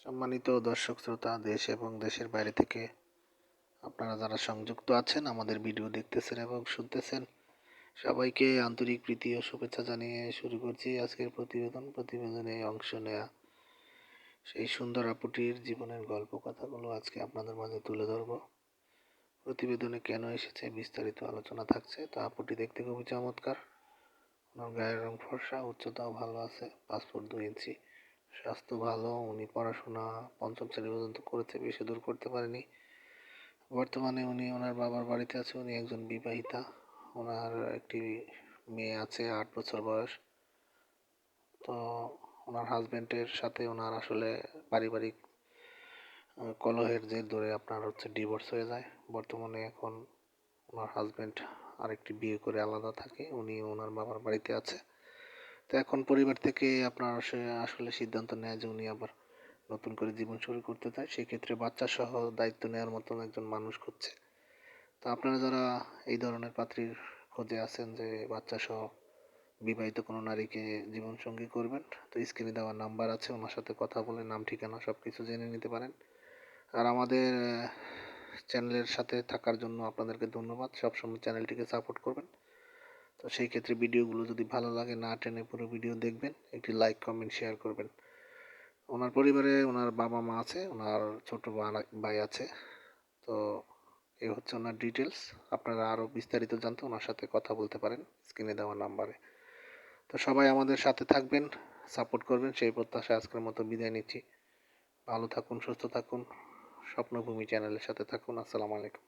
সম্মানিত দর্শক শ্রোতা, দেশ এবং দেশের বাইরে থেকে আপনারা যারা সংযুক্ত আছেন আমাদের ভিডিও দেখতেছেন এবং শুনতেছেন, সবাইকে আন্তরিক প্রীতি ও শুভেচ্ছা জানিয়ে শুরু করছি আজকের প্রতিবেদনে অংশ নেয়া সেই সুন্দর আপুটির জীবনের গল্প কথাগুলো আজকে আপনাদের মাঝে তুলে ধরবো। প্রতিবেদনে কেন এসেছে বিস্তারিত আলোচনা থাকছে। তো আপুটি দেখতে খুবই চমৎকার, ওনার গায়ের রং ফর্সা, উচ্চতাও ভালো আছে, 5 ফুট 2 ইঞ্চি, স্বাস্থ্য ভালো। উনি পড়াশোনা পঞ্চম শ্রেণী পর্যন্ত করেছে, বেশি দূর করতে পারেনি। বর্তমানে উনি ওনার বাবার বাড়িতে আছে। উনি একজন বিবাহিতা, ওনার একটি মেয়ে আছে 8 বছর বয়স। তো ওনার হাজবেন্ডের সাথে ওনার আসলে পারিবারিক কলহের জের ধরে আপনার ডিভোর্স হয়ে যায়। বর্তমানে এখন ওনার হাজবেন্ড আরেকটি বিয়ে করে আলাদা থাকে, উনি ওনার বাবার বাড়িতে আছে। তো এখন পরিবার থেকে আপনার আসলে সিদ্ধান্ত নেয় যে উনি আবার নতুন করে জীবন শুরু করতে চায়, সেক্ষেত্রে বাচ্চা সহ দায়িত্ব নেওয়ার মতন একজন মানুষ খুঁজছে। তো আপনারা যারা এই ধরনের পাত্রীর খোঁজে আছেন যে বাচ্চা সহ বিবাহিত কোনো নারীকে জীবনসঙ্গী করবেন, তো স্ক্রিনে দেওয়া নাম্বার আছে, ওনার সাথে কথা বলে নাম ঠিকানা সব কিছু জেনে নিতে পারেন। আর আমাদের চ্যানেলের সাথে থাকার জন্য আপনাদেরকে ধন্যবাদ। সবসময় চ্যানেলটিকে সাপোর্ট করবেন। তো সেই ক্ষেত্রে ভিডিওগুলো যদি ভালো লাগে, না টেনে পুরো ভিডিও দেখবেন, একটি লাইক কমেন্ট শেয়ার করবেন। ওনার পরিবারে ওনার বাবা মা আছে, ওনার ছোট ভাই আছে। তো এই হচ্ছে ওনার ডিটেলস। আপনারা আরও বিস্তারিত জানতে ওনার সাথে কথা বলতে পারেন স্ক্রিনে দেওয়া নাম্বারে। তো সবাই আমাদের সাথে থাকবেন, সাপোর্ট করবেন, সেই প্রত্যাশায় আজকের মতো বিদায় নিচ্ছি। ভালো থাকুন, সুস্থ থাকুন, স্বপ্নভূমি চ্যানেলের সাথে থাকুন। আসসালামু আলাইকুম।